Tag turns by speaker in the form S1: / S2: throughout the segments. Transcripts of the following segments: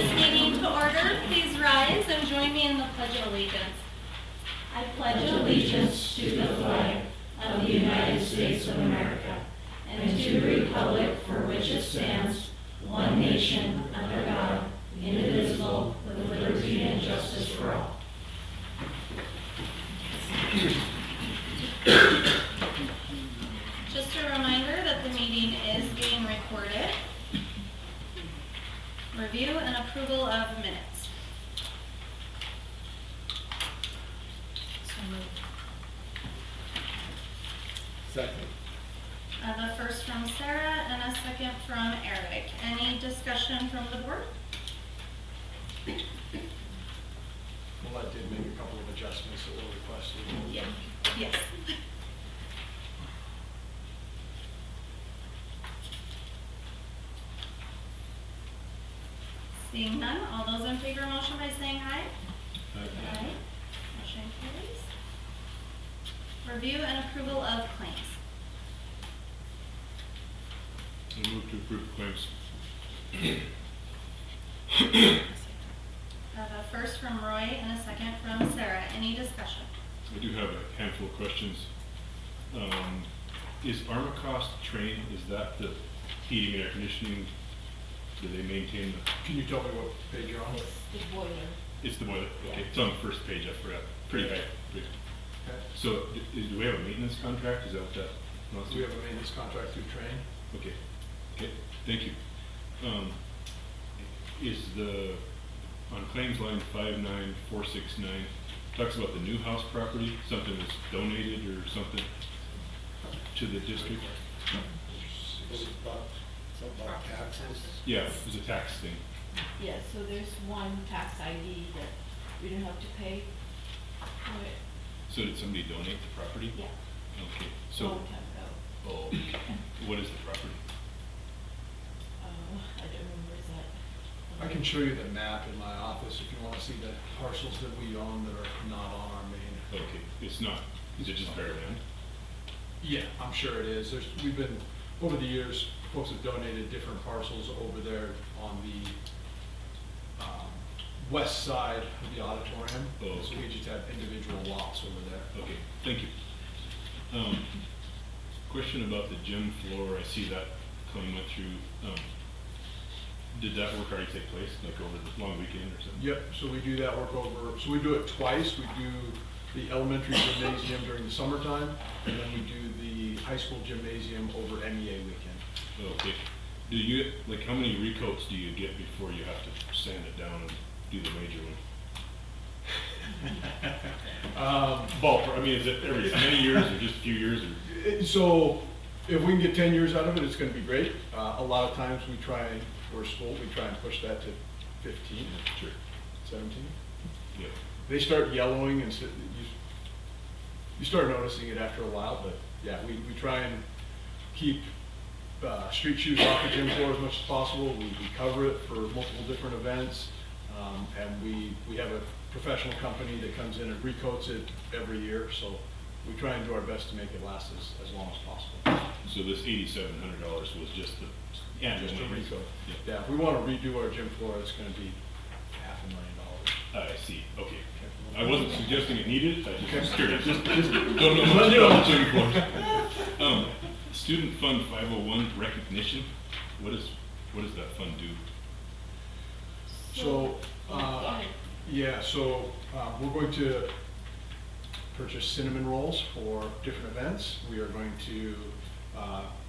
S1: this meeting to order. Please rise and join me in the Pledge of Allegiance. I pledge allegiance to the flag of the United States of America and to the republic for which it stands, one nation, under God, indivisible, with liberty and justice for all. Just a reminder that the meeting is being recorded. Review and approval of minutes. So moved.
S2: Second.
S1: I have a first from Sarah and a second from Eric. Any discussion from the board?
S2: Well, I did make a couple of adjustments that were requested.
S1: Yeah. Yes. Seeing none, all those in favor motion by saying aye. Aye. Motion carries. Review and approval of claims.
S3: I move to approve claims.
S1: I have a first from Roy and a second from Sarah. Any discussion?
S3: I do have a handful of questions. Is Armacost Train, is that the heating and air conditioning? Do they maintain the,
S2: Can you tell me what page you're on?
S4: The boiler.
S3: it's the boiler? Okay, it's on the first page, I forgot. Pretty high. Good.
S2: Okay.
S3: So, do we have a maintenance contract? Is that what that?
S2: Do we have a maintenance contract through Train?
S3: Okay, okay, thank you. Is the, on claims line 59469, talks about the new house property, something that's donated or something to the district?
S2: Something about taxes?
S3: Yeah, it was a tax thing.
S4: Yeah, so there's one tax ID that we don't have to pay for it.
S3: So did somebody donate the property?
S4: Yeah,
S3: Okay, so,
S4: long time ago.
S3: oh, what is the property?
S4: I don't remember, is that?
S2: I can show you the map in my office if you want to see the parcels that we own that are not on our main.
S3: Okay, it's not, is it just bare land?
S2: Yeah, I'm sure it is. We've been, over the years, folks have donated different parcels over there on the west side of the auditorium.
S3: Oh,
S2: So
S3: okay.
S2: we just have individual lots over there.
S3: Okay, thank you. Question about the gym floor, I see that claim went through. Did that work already take place, like over the long weekend or something?
S2: Yep, so we do that work over, so we do it twice. We do the elementary gymnasium during the summertime, and then we do the high school gymnasium over MEA weekend.
S3: Okay. Do you, like, how many recoats do you get before you have to sand it down and do the major one? Ballpark, I mean, is it every many years or just a few years or?
S2: So if we can get 10 years out of it, it's gonna be great. A lot of times we try, we're school, we try and push that to 15,
S3: Sure.
S2: 17.
S3: Yeah.
S2: They start yellowing and you start noticing it after a while, but yeah, we try and keep street shoes off the gym floor as much as possible. We cover it for multiple different events, and we have a professional company that comes in and recoats it every year, so we try and do our best to make it last as long as possible.
S3: So this $8,700 was just the annual
S2: Just a
S3: maintenance?
S2: recoat.
S3: Yeah.
S2: Yeah, if we want to redo our gym floor, it's gonna be $500,000.
S3: I see, okay. I wasn't suggesting it needed it, I just was curious. Just don't know
S2: Let
S3: much
S2: me know.
S3: about the gym floor. Student Fund 501 recognition, what does that fund do?
S2: So,
S4: Go ahead.
S2: yeah, so we're going to purchase cinnamon rolls for different events. We are going to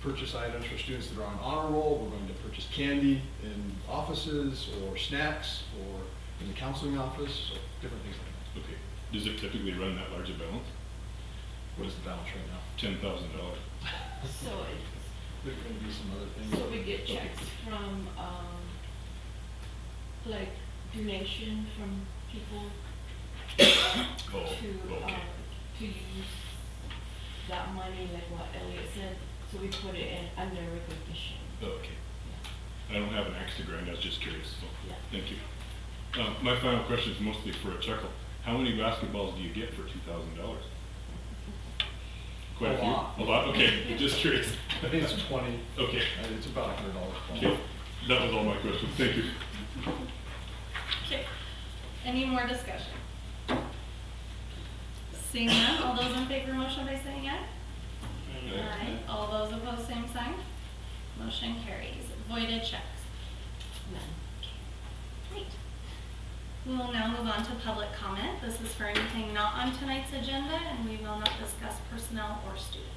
S2: purchase items for students that are on honor roll. We're going to purchase candy in offices or snacks or in the counseling office, so different things like
S3: Okay, does it typically run that large a balance?
S2: that. What is the balance right now?
S3: $10,000.
S4: So
S2: There's going to be some other
S4: it's, so
S2: things.
S4: we get checks from, like donation from people
S3: Oh,
S4: to,
S3: okay.
S4: to use that money, like what Elliot said, so we put it in under recognition.
S3: Okay. I don't have an axe to grind, I was just curious, so,
S4: Yeah.
S3: thank you. My final question is mostly for a chuckle. How many basketballs do you get for $2,000? Quite a few?
S2: lot.
S3: A lot, okay, just curious.
S2: I think it's 20,
S3: Okay,
S2: it's about $100.
S3: okay, that was all my questions, thank you.
S1: Any more discussion? Seeing none, all those in favor of the motion by saying aye? Aye. All those opposed, same sign. Motion carries. Voided checks.
S4: None.
S1: Great. We will now move on to public comment. This is for anything not on tonight's agenda, and we will not discuss personnel or students.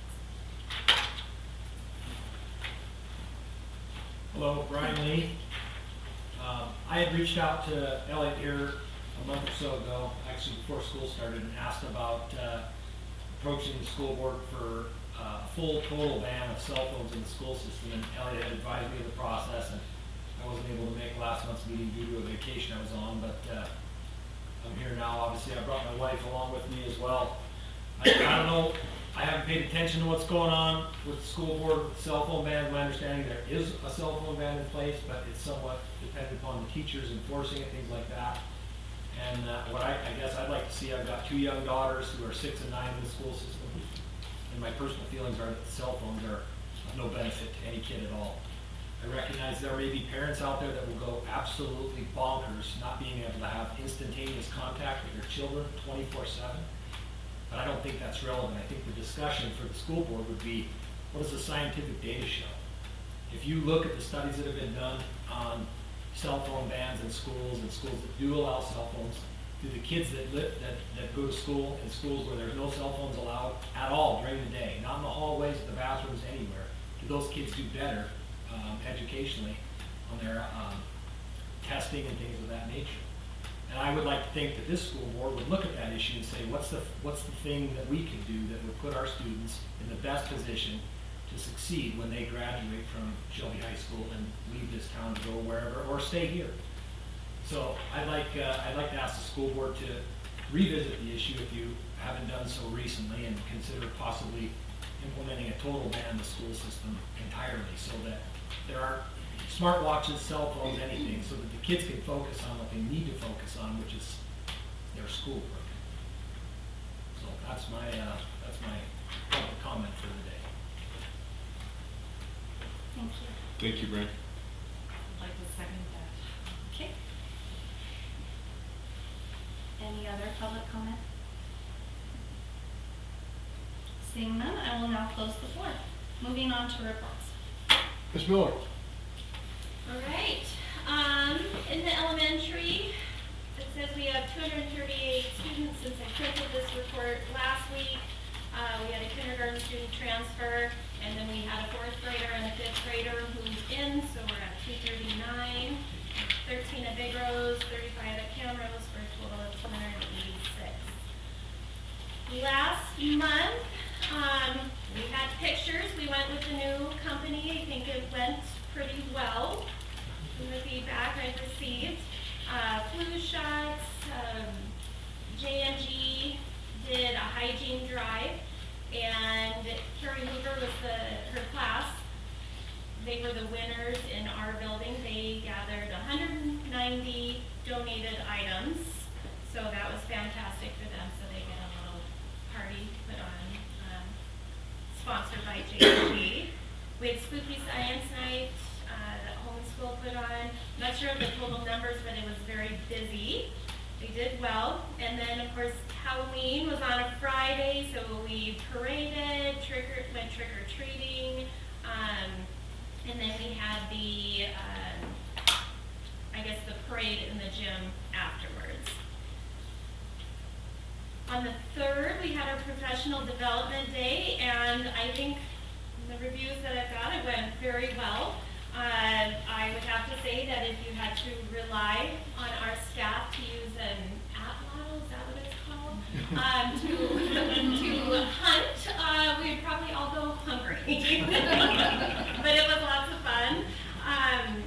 S5: Hello, Brian Lee. I had reached out to Elliot here a month or so ago, actually before school started, and asked about approaching the school board for a full total ban of cell phones in the school system. And Elliot had advised me of the process, and I wasn't able to make last month's meeting due to a vacation I was on, but I'm here now. Obviously, I brought my wife along with me as well. I don't know, I haven't paid attention to what's going on with the school board with cell phone bans. My understanding, there is a cell phone ban in place, but it's somewhat dependent upon the teachers enforcing it, things like that. And what I guess I'd like to see, I've got 2 young daughters who are 6 and 9 in the school system, and my personal feelings are that cell phones are of no benefit to any kid at all. I recognize there may be parents out there that will go absolutely bonkers not being able to have instantaneous contact with their children 24/7. But I don't think that's relevant. I think the discussion for the school board would be, what does the scientific data show? If you look at the studies that have been done on cell phone bans in schools and schools that do allow cell phones, do the kids that go to school in schools where there's no cell phones allowed at all during the day, not in the hallways, the bathrooms, anywhere, do those kids do better educationally on their testing and things of that nature? And I would like to think that this school board would look at that issue and say, what's the thing that we can do that would put our students in the best position to succeed when they graduate from Shelby High School and leave this town to go wherever, or stay here. So I'd like to ask the school board to revisit the issue if you haven't done so recently, and consider possibly implementing a total ban in the school system entirely, so that there aren't smartwatches, cell phones, anything, so that the kids can focus on what they need to focus on, which is their schoolwork. So that's my public comment for the day.
S1: Thank you.
S3: Thank you, Brian.
S4: I'd like to second that.
S1: Okay. Any other public comment? Seeing none, I will now close the floor. Moving on to reports.
S2: Ms. Miller?
S1: All right, in the elementary, it says we have 238 students since I printed this report last week. We had a kindergarten student transfer, and then we had a 4th grader and a 5th grader who's in, so we're at 239. 13 at Big Rose, 35 at Camrose, for a total of 286. Last month, we had pictures. We went with a new company. I think it went pretty well from the feedback I've received. Flu shots, J&G did a hygiene drive, and Carrie Hoover was her class. They were the winners in our building. They gathered 190 donated items, so that was fantastic for them. So they get a little party put on, sponsored by J&G. We had Spooky Science Night that Homeschool put on. Not sure of the total numbers, but it was very busy. They did well. And then, of course, Halloween was on a Friday, so we paraded, went trick-or-treating, and then we had the, the parade in the gym afterwards. On the 3rd, we had our Professional Development Day, and I think the reviews that I've got, it went very well. I would have to say that if you had to rely on our staff to use an app model, is that what it's called? To hunt, we would probably all go hungry. But it was lots of fun.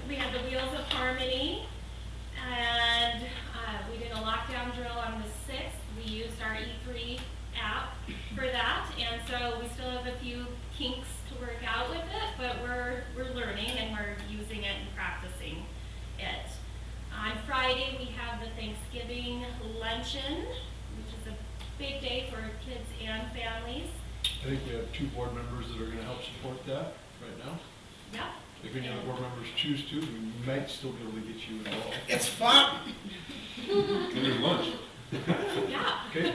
S1: We had the Wheels of Harmony, and we did a lockdown drill on the 6th. We used our E3 app for that, and so we still have a few kinks to work out with it, but we're learning and we're using it and practicing it. On Friday, we have the Thanksgiving luncheon, which is a big day for kids and families.
S2: I think we have 2 board members that are gonna help support that right now.
S1: Yep.
S2: If any other board members choose to, we might still be able to get you involved.
S6: It's fun.
S3: And there's lunch.
S1: Yeah.
S2: Okay?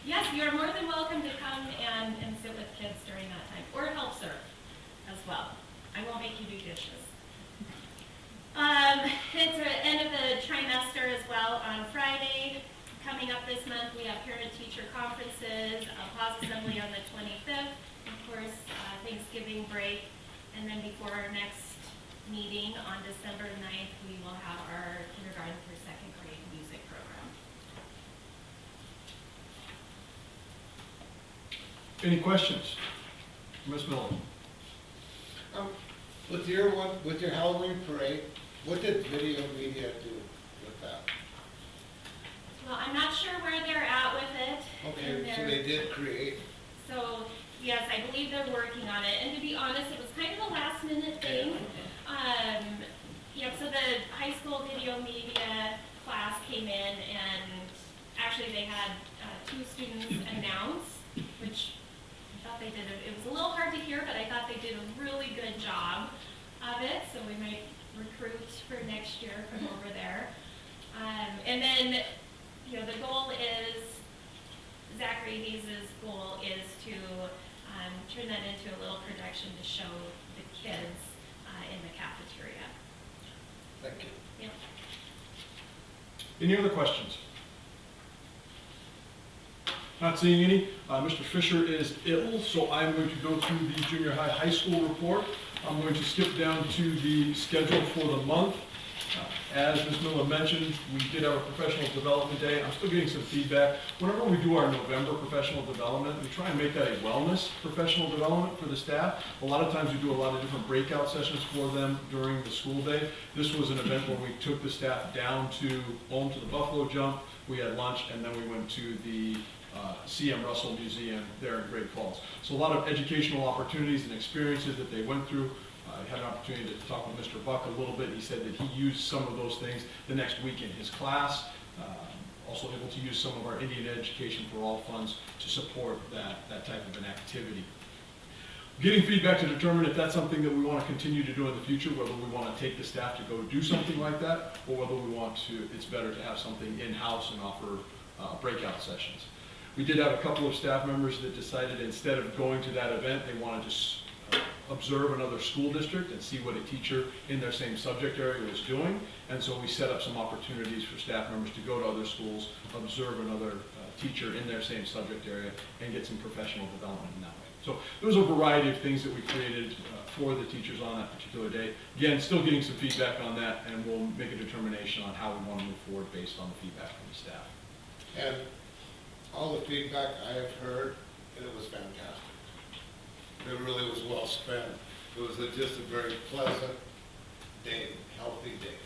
S1: Yes, you are more than welcome to come and sit with kids during that time, or help serve as well. I won't make you do dishes. It's the end of the trimester as well. On Friday, coming up this month, we have parent-teacher conferences, a pause assembly on the 25th, of course, Thanksgiving break, and then before our next meeting on December 9th, we will have our kindergarten through second grade music program.
S2: Any questions? Ms. Miller?
S6: With your Halloween parade, what did video media do with that?
S1: Well, I'm not sure where they're at with it.
S6: Okay,
S1: and
S6: so
S1: they're-
S6: they did create.
S1: So, yes, I believe they're working on it, and to be honest, it was kind of a last minute thing. So the high school video media class came in, and actually they had 2 students announce, which I thought they did, it was a little hard to hear, but I thought they did a really good job of it, so we might recruit for next year from over there. And then, the goal is, Zachary Hayes' goal is to turn that into a little production to show the kids in the cafeteria.
S6: Thank you.
S1: Yeah.
S2: Any other questions? Not seeing any. Mr. Fisher is ill, so I'm going to go through the junior high school report. I'm going to skip down to the schedule for the month. As Ms. Miller mentioned, we did our professional development day. I'm still getting some feedback. Whenever we do our November professional development, we try and make that a wellness professional development for the staff. A lot of times we do a lot of different breakout sessions for them during the school day. This was an event where we took the staff down to the Buffalo Jump. We had lunch, and then we went to the C.M. Russell Museum there in Great Falls. So a lot of educational opportunities and experiences that they went through. I had an opportunity to talk with Mr. Buck a little bit. He said that he used some of those things the next week in his class. Also able to use some of our Indian Education for All funds to support that type of an activity. Getting feedback to determine if that's something that we want to continue to do in the future, whether we want to take the staff to go do something like that, or whether we want to, it's better to have something in-house and offer breakout sessions. We did have a couple of staff members that decided instead of going to that event, they wanted to observe another school district and see what a teacher in their same subject area was doing. And so we set up some opportunities for staff members to go to other schools, observe another teacher in their same subject area, and get some professional development in that way. So there was a variety of things that we created for the teachers on that particular day. Again, still getting some feedback on that, and we'll make a determination on how we want to move forward based on the feedback from the staff.
S6: And all the feedback I have heard, and it was fantastic. It really was well spent. It was just a very pleasant day, healthy day.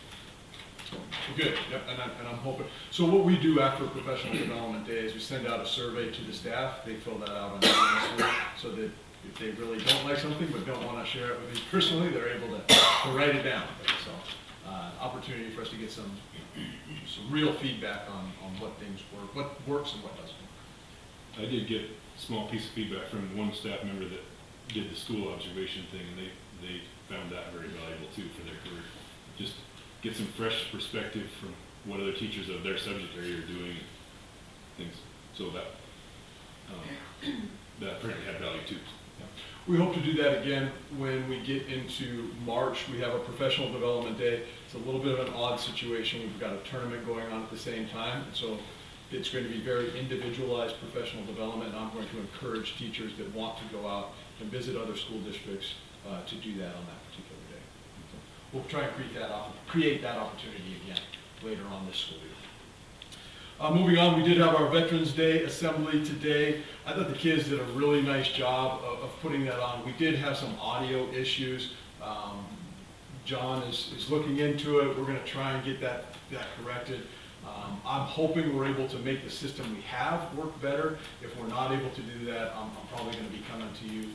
S2: Good, yep, and I'm hoping. So what we do after professional development day is we send out a survey to the staff. They fill that out anonymously, so that if they really don't like something but don't want to share it with me personally, they're able to write it down. So opportunity for us to get some real feedback on what things work, what works and what doesn't work.
S3: I did get a small piece of feedback from one staff member that did the school observation thing, and they found that very valuable too for their career. Just get some fresh perspective from what other teachers of their subject area are doing, things. So that apparently had value too.
S2: We hope to do that again when we get into March. We have a professional development day. It's a little bit of an odd situation. We've got a tournament going on at the same time, and so it's going to be very individualized professional development. I'm going to encourage teachers that want to go out and visit other school districts to do that on that particular day. So we'll try and create that opportunity again later on this school year. Moving on, we did have our Veterans Day assembly today. I thought the kids did a really nice job of putting that on. We did have some audio issues. John is looking into it. We're going to try and get that corrected. I'm hoping we're able to make the system we have work better. If we're not able to do that, I'm probably going to be coming to you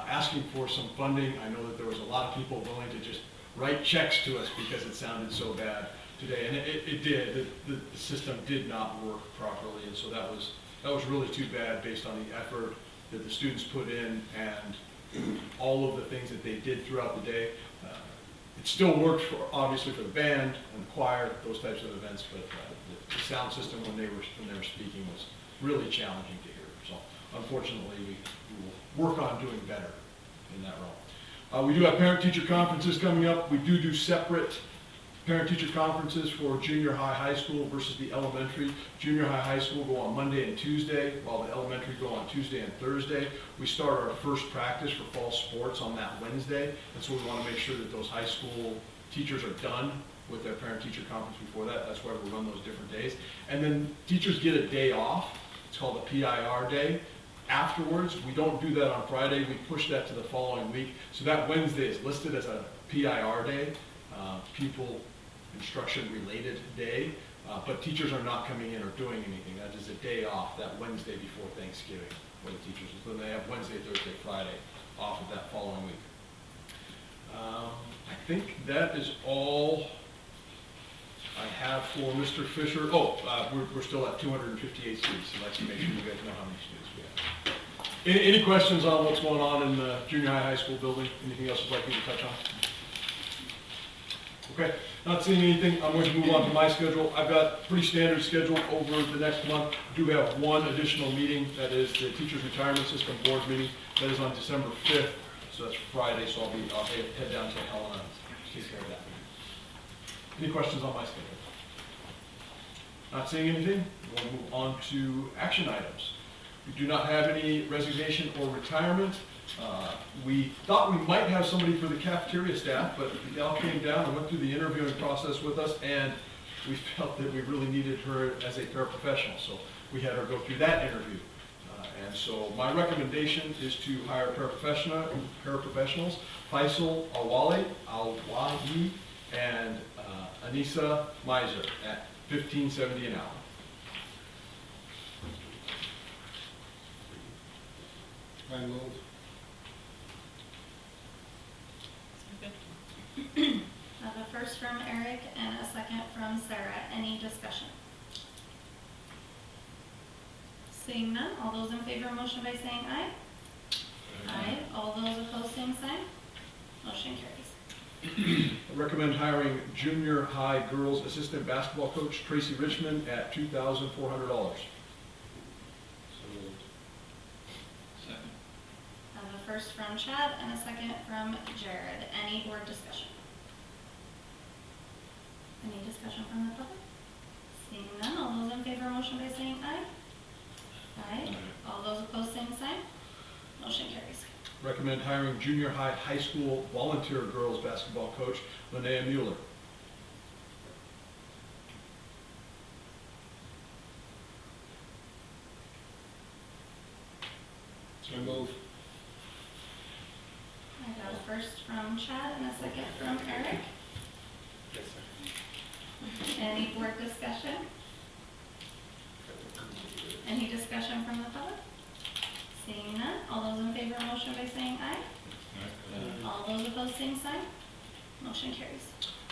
S2: asking for some funding. I know that there was a lot of people willing to just write checks to us because it sounded so bad today, and it did. The system did not work properly, and so that was really too bad based on the effort that the students put in and all of the things that they did throughout the day. it still works for, obviously for the band and the choir, those types of events, but the sound system when they were speaking was really challenging to hear. So unfortunately, we will work on doing better in that realm. We do have parent-teacher conferences coming up. We do separate parent-teacher conferences for junior high, high school versus the elementary. Junior high, high school go on Monday and Tuesday, while the elementary go on Tuesday and Thursday. We start our first practice for fall sports on that Wednesday, and so we want to make sure that those high school teachers are done with their parent-teacher conference before that. That's why we run those different days. And then teachers get a day off. It's called a PIR day. Afterwards, we don't do that on Friday. We push that to the following week. So that Wednesday is listed as a PIR day, pupil instruction related day, but teachers are not coming in or doing anything. That is a day off that Wednesday before Thanksgiving for the teachers. So they have Wednesday, Thursday, Friday off of that following week. I think that is all I have for Mr. Fisher. Oh, we're still at 258 students, so let's make sure you guys know how many students we have. Any questions on what's going on in the junior high, high school building? Anything else you'd like me to touch on? Okay, not seeing anything, I'm going to move on to my schedule. I've got a pretty standard schedule over the next month. I do have one additional meeting, that is the Teachers Retirement System Board meeting. That is on December 5th, so that's Friday, so I'll head down to Helena to take care of that. Any questions on my schedule? Not seeing anything, we'll move on to action items. We do not have any resignation or retirement. We thought we might have somebody for the cafeteria staff, but the gal came down and went through the interviewing process with us, and we felt that we really needed her as a paraprofessional, so we had her go through that interview. And so my recommendation is to hire paraprofessionals, Faisal Al-Wahi and Anissa Miser at $15.70 an hour.
S6: I move.
S1: I have a first from Eric and a second from Sarah. Any discussion? Seeing none, all those in favor of motion by saying aye. Aye. All those opposed, same sign. Motion carries.
S2: I recommend hiring junior high girls assistant basketball coach Tracy Richmond at $2,400.
S6: So moved.
S1: I have a first from Chad and a second from Jared. Any board discussion? Any discussion from the public? Seeing none, all those in favor of motion by saying aye. Aye. All those opposed, same sign. Motion carries.
S2: Recommend hiring junior high, high school volunteer girls basketball coach Linnea Mueller.
S6: So moved.
S1: I got a first from Chad and a second from Eric.
S6: Yes, sir.
S1: Any board discussion? Any discussion from the public? Seeing none, all those in favor of motion by saying aye. All those opposed, same sign. Motion carries.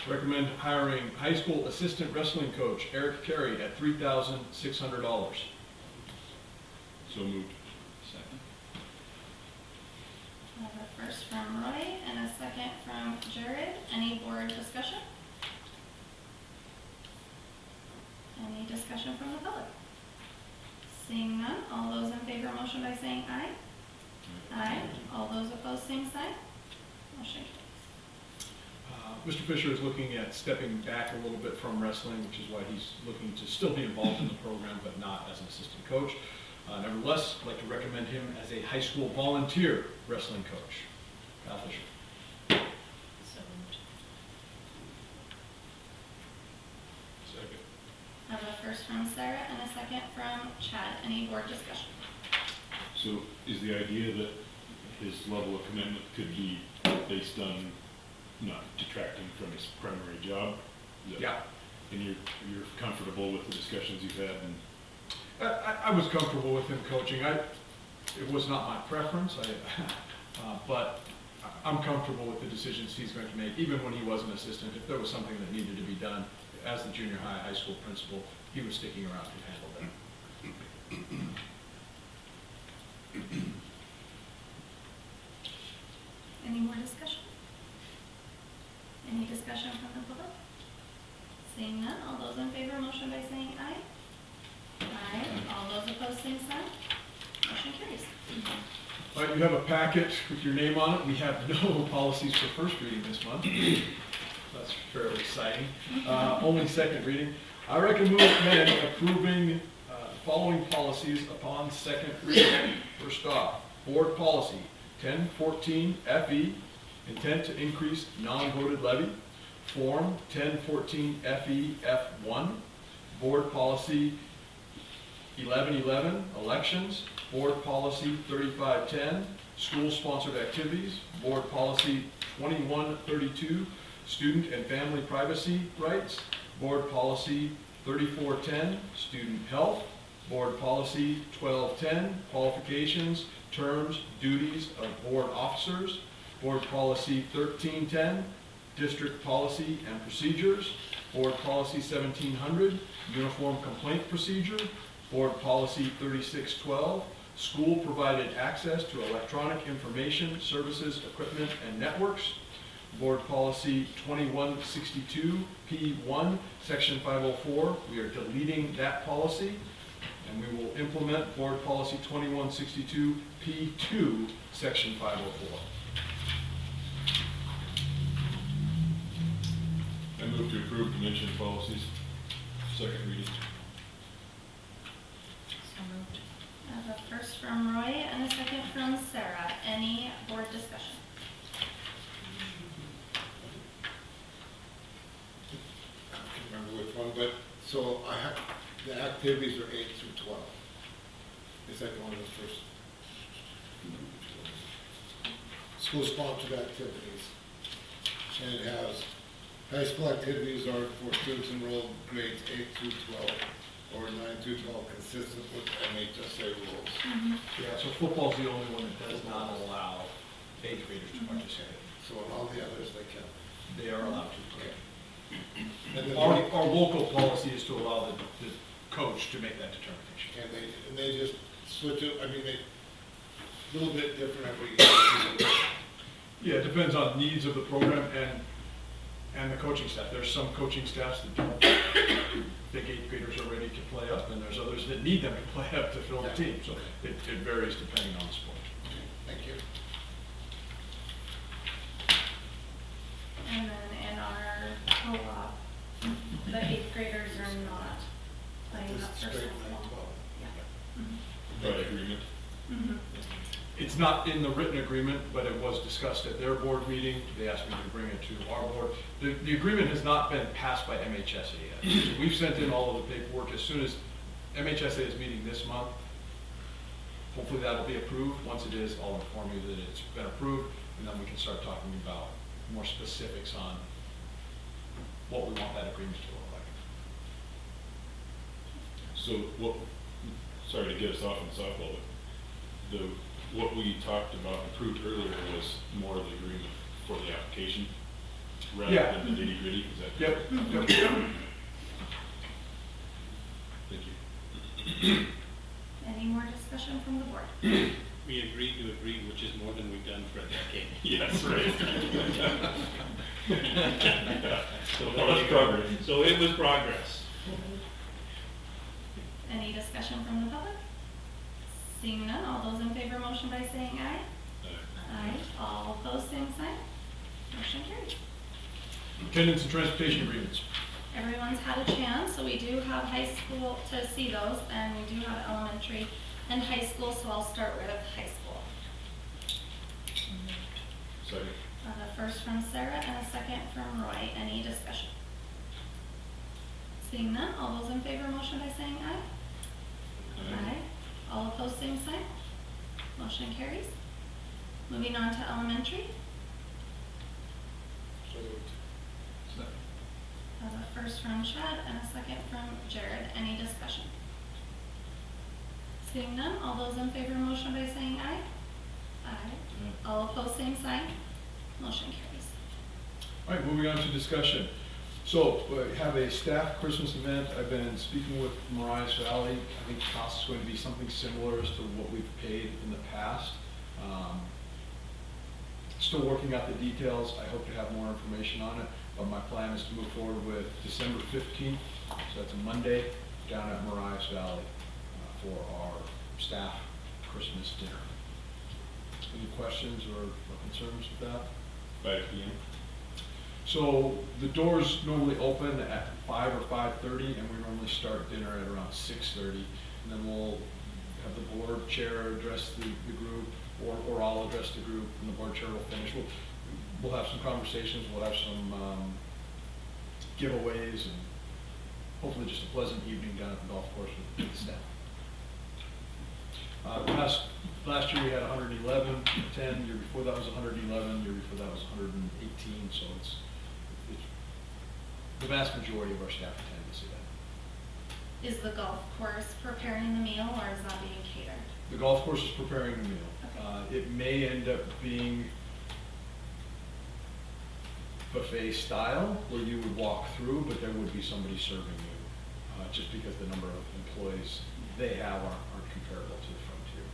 S2: Recommend hiring high school assistant wrestling coach Eric Carey at $3,600.
S3: So moved. Second.
S1: I have a first from Roy and a second from Jared. Any board discussion? Any discussion from the public? Seeing none, all those in favor of motion by saying aye. Aye. All those opposed, same sign. Motion carries.
S2: Mr. Fisher is looking at stepping back a little bit from wrestling, which is why he's looking to still be involved in the program, but not as an assistant coach. Nevertheless, I'd like to recommend him as a high school volunteer wrestling coach. Kyle Fisher.
S1: So moved.
S3: Second.
S1: I have a first from Sarah and a second from Chad. Any board discussion?
S3: So is the idea that his level of commitment could be based on not detracting from his primary job? Is that-
S2: Yeah,
S3: And you're comfortable with the discussions you've had and
S2: I was comfortable with him coaching. It was not my preference, but I'm comfortable with the decisions he's going to make, even when he was an assistant. If there was something that needed to be done as the junior high, high school principal, he was sticking around to handle that.
S1: Any more discussion? Any discussion from the public? Seeing none, all those in favor, motion by saying aye. Aye. All those opposed, same sign. Motion carries.
S2: All right, you have a packet with your name on it. We have no policies for first reading this month. That's fairly exciting. Only second reading. I recommend approving following policies upon second reading. First off, board policy 1014 FE, intent to increase non-voted levy. Form 1014 FE F1. Board policy 1111, elections. Board policy 3510, school-sponsored activities. Board policy 2132, student and family privacy rights. Board policy 3410, student health. Board policy 1210, qualifications, terms, duties of board officers. Board policy 1310, district policy and procedures. Board policy 1700, uniform complaint procedure. Board policy 3612, school provided access to electronic information, services, equipment, and networks. Board policy 2162 P1, section 504, we are deleting that policy. And we will implement board policy 2162 P2, section 504.
S3: I move to approve the mentioned policies. Second reading.
S1: I have a first from Roy and a second from Sarah. Any board discussion?
S6: I can't remember which one, but, so I have, the activities are 8 through 12. Is that one of the first? School-sponsored activities. And it has, high school activities are for students enrolled grades 8 through 12, or 9 through 12, consistent with MHSA rules.
S2: Yeah, so football's the only one that does not allow eighth graders to participate.
S6: So in all the others, they can.
S2: They are allowed to.
S6: And then
S2: Our local policy is to allow the coach to make that determination.
S6: and they just switch it, I mean, they, a little bit different every year.
S2: Yeah, it depends on needs of the program and the coaching staff. There's some coaching staffs that don't think eighth graders are ready to play up, and there's others that need them to play up to fill the team. So it varies depending on the sport.
S6: Thank you.
S1: And then in our co-op, the eighth graders are not playing up
S6: Just
S1: for
S6: straight
S1: softball.
S6: 9-12.
S1: Yeah.
S3: By agreement.
S1: Mhm.
S2: It's not in the written agreement, but it was discussed at their board meeting. They asked me to bring it to our board. The agreement has not been passed by MHSA yet. So we've sent in all of the paperwork. As soon as MHSA is meeting this month, hopefully that'll be approved. Once it is, I'll inform you that it's been approved, and then we can start talking about more specifics on what we want that agreement to look like.
S3: So what, sorry to get us off on softball, but what we talked about, approved earlier was more of the agreement for the application rather
S2: Yeah.
S3: than the nitty gritty, is that
S2: Yep,
S3: correct?
S2: yep.
S3: Thank you.
S1: Any more discussion from the board?
S7: We agreed to agree, which is more than we've done for a decade.
S3: Yes, right.
S7: So
S3: Well, that's progress.
S7: So it was progress.
S1: Any discussion from the public? Seeing none, all those in favor, motion by saying aye. Aye. All opposed, same sign. Motion carries.
S2: Attendance and transportation agreements.
S1: Everyone's had a chance, so we do have high school to see those, and we do have elementary and high school, so I'll start with high school.
S3: Second.
S1: The first from Sarah and a second from Roy. Any discussion? Seeing none, all those in favor, motion by saying aye. Aye. All opposed, same sign. Motion carries. Moving on to elementary.
S6: So
S1: The first from Chad and a second from Jared. Any discussion? Seeing none, all those in favor, motion by saying aye. Aye. All opposed, same sign. Motion carries.
S2: All right, moving on to discussion. So, we have a staff Christmas event. I've been speaking with Mariah Valley. I think the cost is going to be something similar as to what we've paid in the past. Still working out the details. I hope to have more information on it. but my plan is to move forward with December 15th, so that's a Monday, down at Marias Valley for our staff Christmas dinner. Any questions or concerns with that?
S3: 5 PM.
S2: So the doors normally open at 5 or 5:30, and we normally start dinner at around 6:30. And then we'll have the board chair address the group, or I'll address the group, and the board chair will finish. We'll have some conversations, we'll have some giveaways, and hopefully just a pleasant evening down at the golf course with the staff. Last year we had 111 attend, year before that was 111, year before that was 118, so it's the vast majority of our staff attend this event.
S1: Is the golf course preparing the meal or is that being catered?
S2: The golf course is preparing the meal.
S1: Okay.
S2: It may end up being buffet style, where you would walk through, but there would be somebody serving you, just because the number of employees they have aren't comparable to the Frontier.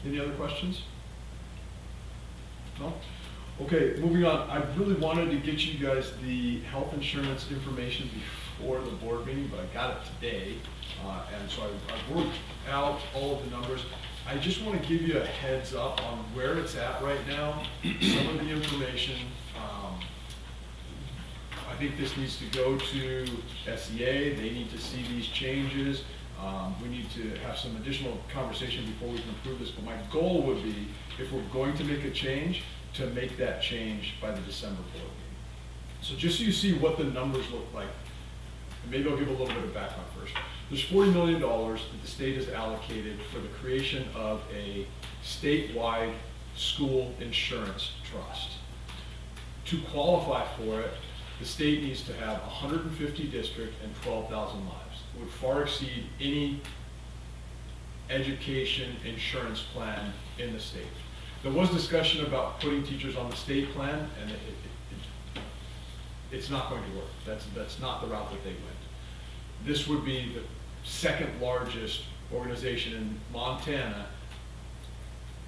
S2: Any other questions? No? Okay, moving on. I really wanted to get you guys the health insurance information before the board meeting, but I got it today. And so I worked out all of the numbers. I just want to give you a heads up on where it's at right now, some of the information. I think this needs to go to SEA. They need to see these changes. We need to have some additional conversation before we can approve this, but my goal would be, if we're going to make a change, to make that change by the December board meeting. So just so you see what the numbers look like, and maybe I'll give a little bit of background first. There's $40 million that the state has allocated for the creation of a statewide school insurance trust. To qualify for it, the state needs to have 150 districts and 12,000 lives. It would far exceed any education insurance plan in the state. There was discussion about putting teachers on the state plan, and it's not going to work. That's not the route that they went. This would be the second largest organization in Montana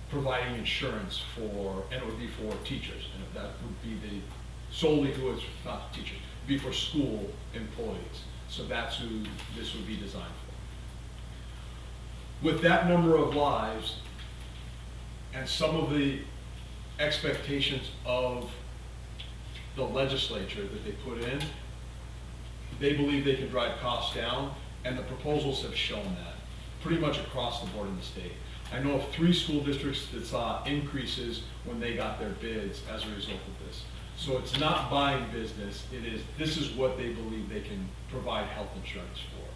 S2: providing insurance for, and it would be for teachers, and that would be the solely who is not teachers, it'd be for school employees. So that's who this would be designed for. With that number of lives and some of the expectations of the legislature that they put in, they believe they can drive costs down, and the proposals have shown that pretty much across the board in the state. I know of 3 school districts that saw increases when they got their bids as a result of this. So it's not buying business, this is what they believe they can provide health insurance for.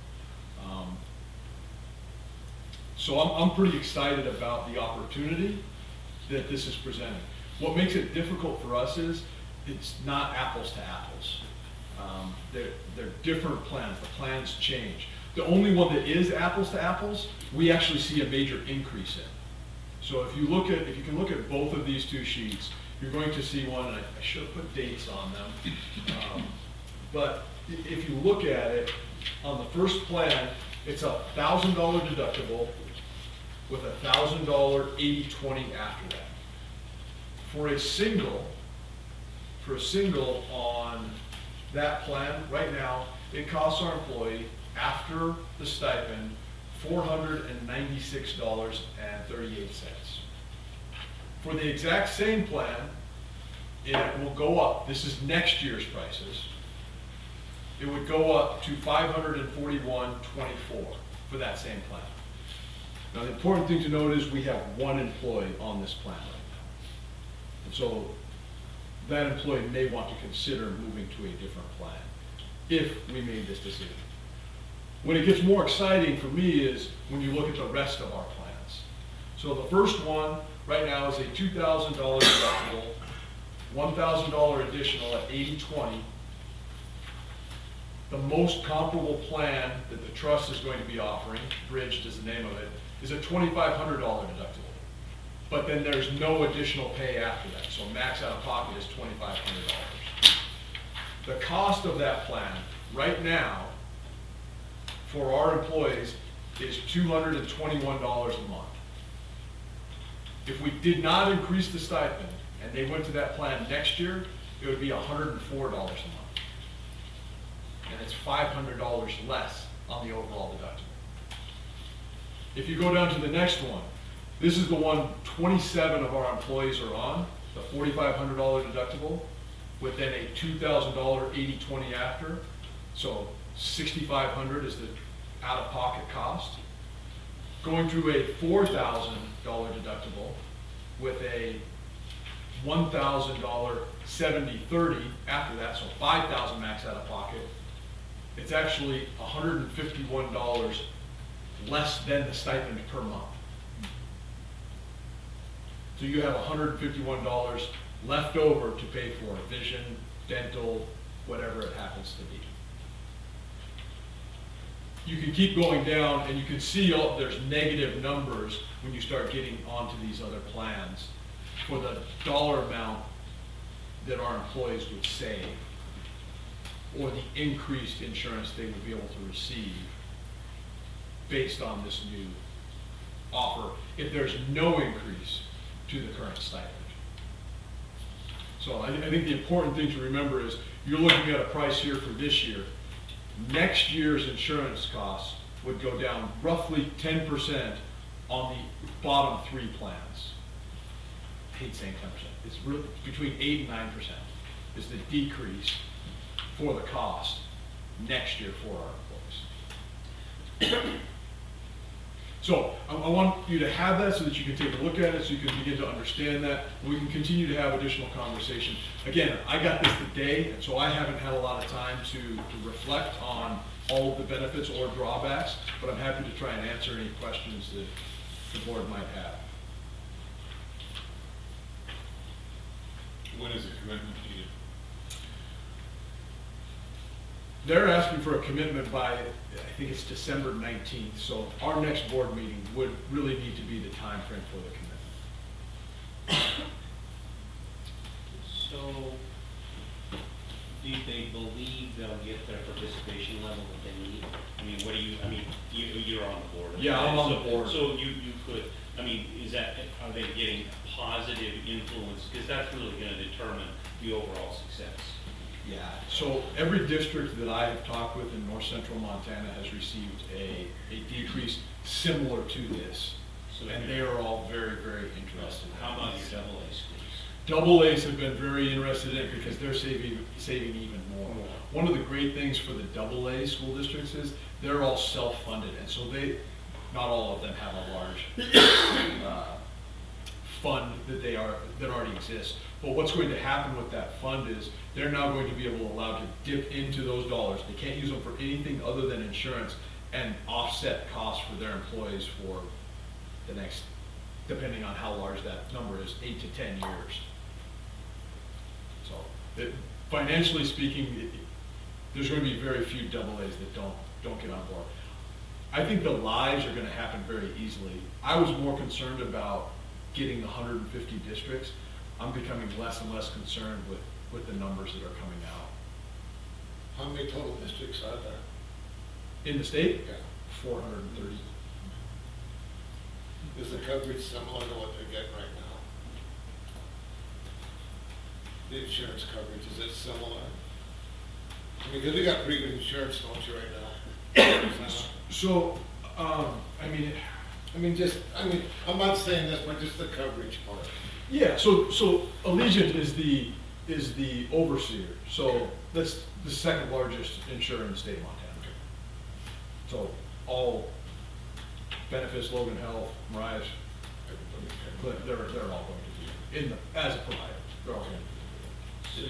S2: So I'm pretty excited about the opportunity that this is presenting. What makes it difficult for us is it's not apples to apples. They're different plans, the plans change. The only one that is apples to apples, we actually see a major increase in. So if you can look at both of these 2 sheets, you're going to see one, and I should have put dates on them. But if you look at it, on the first plan, it's a $1,000 deductible with a $1,000 80/20 after that. For a single on that plan, right now, it costs our employee, after the stipend, $496.38. For the exact same plan, it will go up. This is next year's prices. It would go up to $541.24 for that same plan. Now, the important thing to note is we have 1 employee on this plan right now. And so that employee may want to consider moving to a different plan if we made this decision. When it gets more exciting for me is when you look at the rest of our plans. So the first one right now is a $2,000 deductible, $1,000 additional at 80/20. The most comparable plan that the trust is going to be offering, Bridged is the name of it, is a $2,500 deductible. But then there's no additional pay after that, so max out of pocket is $2,500. The cost of that plan right now for our employees is $221 a month. If we did not increase the stipend, and they went to that plan next year, it would be $104 a month. And it's $500 less on the overall deductible. If you go down to the next one, this is the one 27 of our employees are on, the $4,500 deductible, with then a $2,000 80/20 after. So $6,500 is the out-of-pocket cost. Going to a $4,000 deductible with a $1,000 70/30 after that, so $5,000 max out of pocket. It's actually $151 less than the stipend per month. So you have $151 left over to pay for vision, dental, whatever it happens to be. You can keep going down and you can see there's negative numbers when you start getting onto these other plans for the dollar amount that our employees would save or the increased insurance they would be able to receive based on this new offer if there's no increase to the current stipend. So I think the important thing to remember is you're looking at a price here for this year. Next year's insurance costs would go down roughly 10% on the bottom 3 plans. I hate saying 10%. It's really between 8 and 9% is the decrease for the cost next year for our employees. So I want you to have that so that you can take a look at it, so you can begin to understand that, and we can continue to have additional conversation. Again, I got this today, and so I haven't had a lot of time to reflect on all of the benefits or drawbacks, but I'm happy to try and answer any questions that the board might have.
S3: When is the commitment needed?
S2: They're asking for a commitment by, I think it's December 19th, so our next board meeting would really need to be the time frame for the commitment.
S7: So, do they believe they'll get their participation level that they need? I mean, what do you, I mean, you're on the board.
S2: Yeah, I'm on the
S7: So-
S2: board.
S7: So you could, I mean, are they getting positive influence? Because that's really gonna determine the overall success.
S2: Yeah, so every district that I have talked with in north central Montana has received a decrease similar to this.
S7: So
S2: And they are all very, very interested.
S7: How about your double A schools?
S2: Double A's have been very interested in it because they're saving even more. One of the great things for the double A school districts is they're all self-funded, and so not all of them have a large fund that already exists. But what's going to happen with that fund is they're now going to be able to allow to dip into those dollars. They can't use them for anything other than insurance and offset costs for their employees for the next, depending on how large that number is, 8 to 10 years. So financially speaking, there's going to be very few double A's that don't get on board. I think the lives are going to happen very easily. I was more concerned about getting the 150 districts. I'm becoming less and less concerned with the numbers that are coming out.
S6: How many total districts are there?
S2: In the state,
S6: Yeah.
S2: 430.
S6: Is the coverage similar to what they're getting right now? The insurance coverage, is it similar? I mean, because we got pretty good insurance, don't you, right now?
S2: So,
S6: I'm not saying this, but just the coverage part.
S2: yeah, so Allegiant is the overseer. So that's the second largest insurer in the state of Montana. So all benefits, Logan Health, Mariah, they're all going to be as a provider. They're all going to be.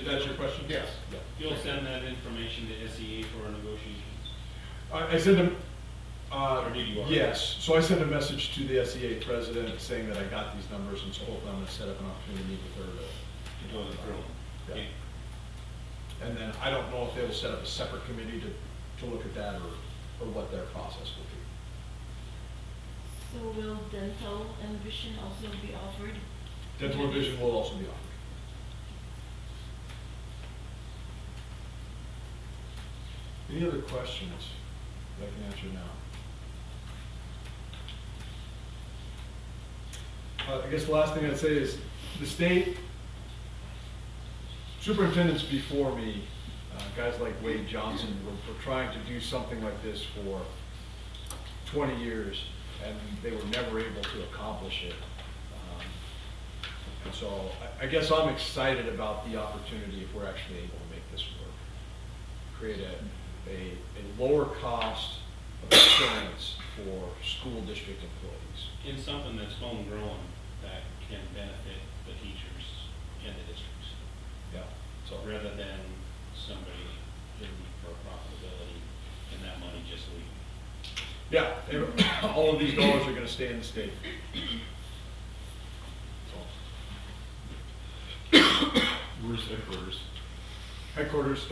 S2: Is that your question?
S6: Yes.
S2: Yeah.
S7: You'll send that information to SEA for negotiations?
S2: I sent them.
S7: Or did you already?
S2: Yes, so I sent a message to the SEA president saying that I got these numbers, and so hopefully I'm gonna set up an opportunity to meet with her to
S7: Go through.
S2: Yeah.
S7: Okay.
S2: And then I don't know if they will set up a separate committee to look at that or what their process will be.
S4: So will dental and vision also be offered?
S2: Dental and vision will also be offered. Any other questions that I can answer now? I guess the last thing I'd say is the state superintendents before me, guys like Wade Johnson, were trying to do something like this for 20 years, and they were never able to accomplish it. And so I guess I'm excited about the opportunity if we're actually able to make this work. Create a lower cost of insurance for school district employees.
S7: In something that's homegrown that can benefit the teachers and the districts,
S2: Yeah. So
S7: rather than somebody in for profitability and that money just leaving.
S2: yeah, all of these dollars are going to stay in the state.
S3: Where's headquarters?
S2: Headquarters,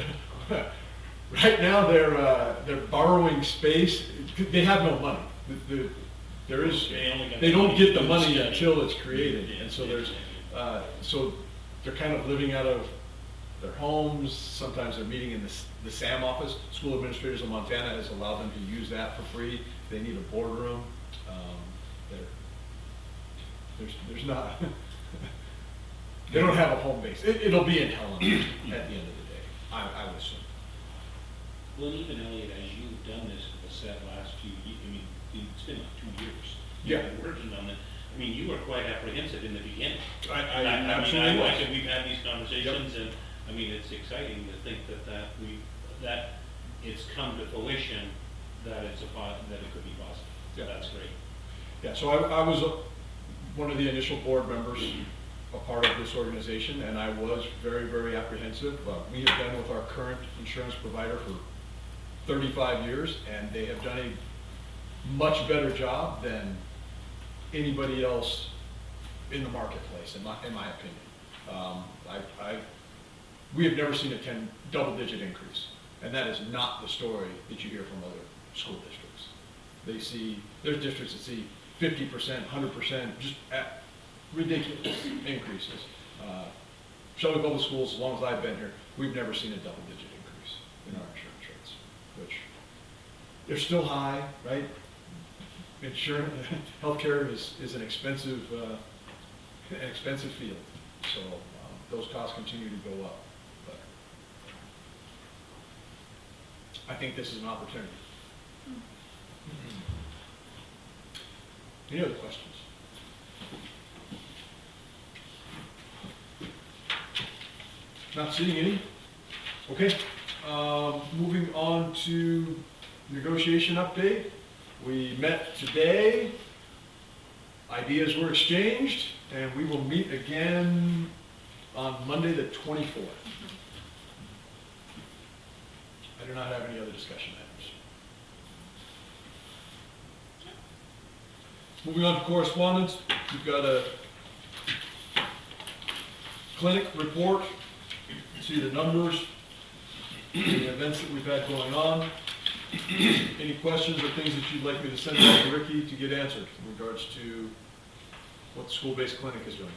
S2: right now they're borrowing space. They have no money. There is, they don't get the money until it's created, and so so they're kind of living out of their homes. Sometimes they're meeting in the SAM office. School Administrators of Montana has allowed them to use that for free. They need a boardroom. There's not, they don't have a home base. It'll be in Helena at the end of the day, I would assume.
S7: Well, and even Elliot, as you've done this for the last few years, I mean, it's been like 2 years.
S2: Yeah.
S7: You've been working on it. I mean, you were quite apprehensive in the beginning.
S2: I
S7: I
S2: absolutely
S7: mean,
S2: was.
S7: we've had these conversations, and, I mean, it's exciting to think that it's come to fruition, that it could be positive. So
S2: Yeah.
S7: that's great.
S2: Yeah, so I was one of the initial board members, a part of this organization, and I was very, very apprehensive. We have been with our current insurance provider for 35 years, and they have done a much better job than anybody else in the marketplace, in my opinion. We have never seen a double-digit increase, and that is not the story that you hear from other school districts. There's districts that see 50%, 100%, just at ridiculous increases. Shelby Public Schools, as long as I've been here, we've never seen a double-digit increase in our insurance rates, which they're still high, right? Insurance, healthcare is an expensive field, so those costs continue to go up. But I think this is an opportunity. Any other questions? Not seeing any? Okay, moving on to negotiation update. We met today, ideas were exchanged, and we will meet again on Monday the 24th. I do not have any other discussion items. Moving on to correspondence, we've got a clinic report, see the numbers, the events that we've had going on. Any questions or things that you'd like me to send out to Ricky to get answered in regards to what the school-based clinic is doing?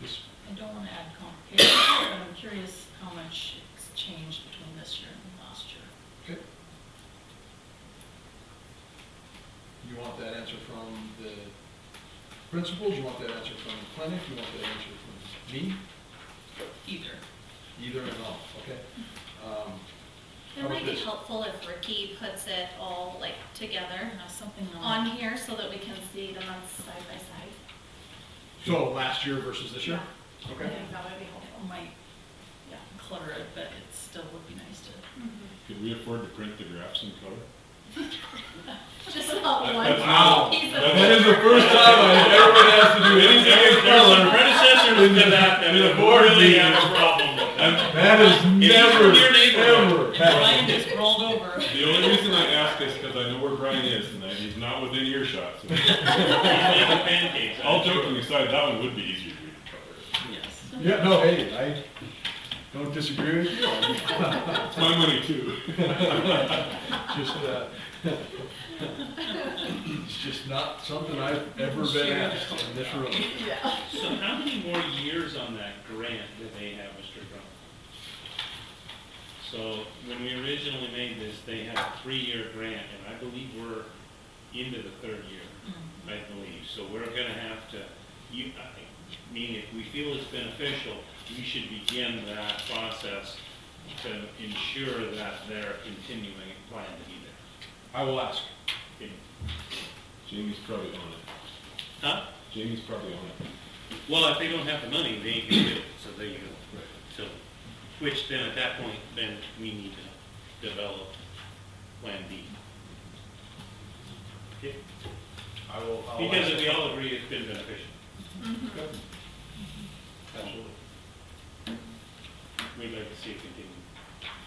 S2: Yes.
S8: I don't want to add complications, but I'm curious how much it's changed between this year and last year.
S2: Okay. You want that answer from the principals? You want that answer from the clinic? You want that answer from me?
S8: Either.
S2: Either and all, okay?
S1: It might be helpful if Ricky puts it all like together
S8: Something
S1: on here so that we can see the months side by side.
S2: So last year versus this year?
S8: I
S2: Okay.
S8: think that would be helpful. Might, clutter it, but it still would be nice to.
S3: Could we afford to print the graphs in color?
S1: Just not one
S2: Wow.
S1: piece of.
S2: That is the first time I've ever been asked to do anything in color.
S7: Predecessors to that
S2: in a board
S7: really
S2: meeting.
S7: have a problem with that.
S2: That is never,
S7: your neighborhood.
S2: ever
S8: Brian
S2: happened.
S8: just rolled over.
S3: The only reason I ask is because I know where Brian is tonight. He's not within earshot. So.
S7: He's making pancakes.
S3: All joking aside, that one would be easier to read in color.
S8: Yes.
S2: Yeah, no, hey, I don't disagree with you.
S3: It's my money too.
S2: Just, it's just not something I've ever been asked in this room.
S8: Yeah.
S7: So how many more years on that grant do they have, Mr. Crum? So when we originally made this, they had a 3-year grant, and I believe we're into the 3rd year, I believe. So we're gonna have to, Meaning if we feel it's beneficial, we should begin that process to ensure that they're continuing plan to be there.
S2: I will ask.
S7: Okay.
S3: Jamie's probably on it.
S7: Huh?
S3: Jamie's probably on it.
S7: Well, if they don't have the money, they ain't gonna do it, so there you go.
S3: Right.
S7: So, which then at that point, then we need to develop Plan B. Okay?
S2: I'll
S7: Because
S2: ask.
S7: if we all agree it's been beneficial,
S2: Good. Absolutely.
S7: we'd like to see it continue.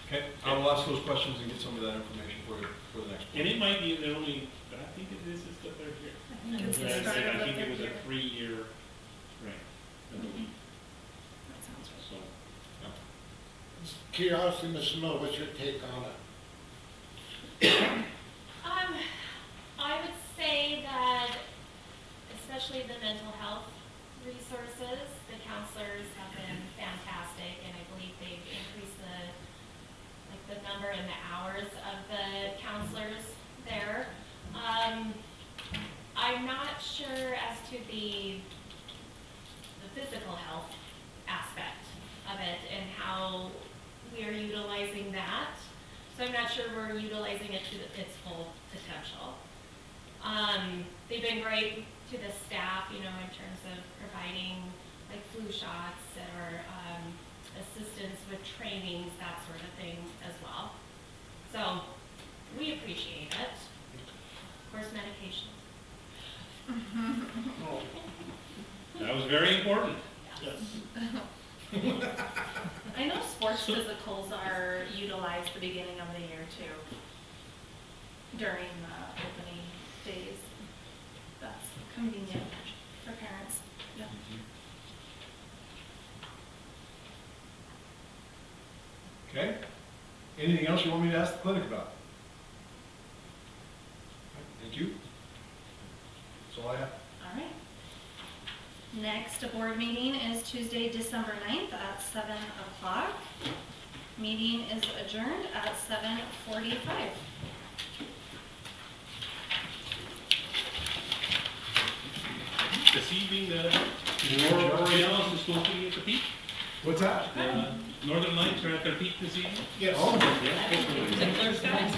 S2: Okay, I will ask those questions and get some of that information for you for the next
S7: And
S2: one.
S7: it might be, they're only, but I think it is just the third year.
S8: I think it's the
S7: I
S8: start of
S7: I
S8: the
S7: think it
S8: third
S7: was
S8: year.
S7: a 3-year grant, I believe,
S8: That sounds right.
S7: so.
S6: Curiosity, Mr. Miller, what's your take on it?
S1: I would say that, especially the mental health resources, the counselors have been fantastic, and I believe they've increased the number and the hours of the counselors there. I'm not sure as to the physical health aspect of it and how we are utilizing that. So I'm not sure we're utilizing it to its full potential. They've been great to the staff, in terms of providing like flu shots or assistance with trainings, that sort of thing as well. So we appreciate it. Of course, medication.
S7: That was very important.
S8: I know sports physicals are utilized the beginning of the year too, during the opening days. That's convenient for parents. Yep.
S2: Okay? Anything else you want me to ask the clinic about? Thank you. That's all I have.
S8: All right. Next board meeting is Tuesday, December 9th at 7 o'clock. Meeting is adjourned at 7:45.
S7: This evening, the Aurora Borealis is supposed to be at the peak.
S2: What's that?
S7: The Northern Lights are at their peak this evening.
S6: Yes.
S2: Oh,
S7: Yeah.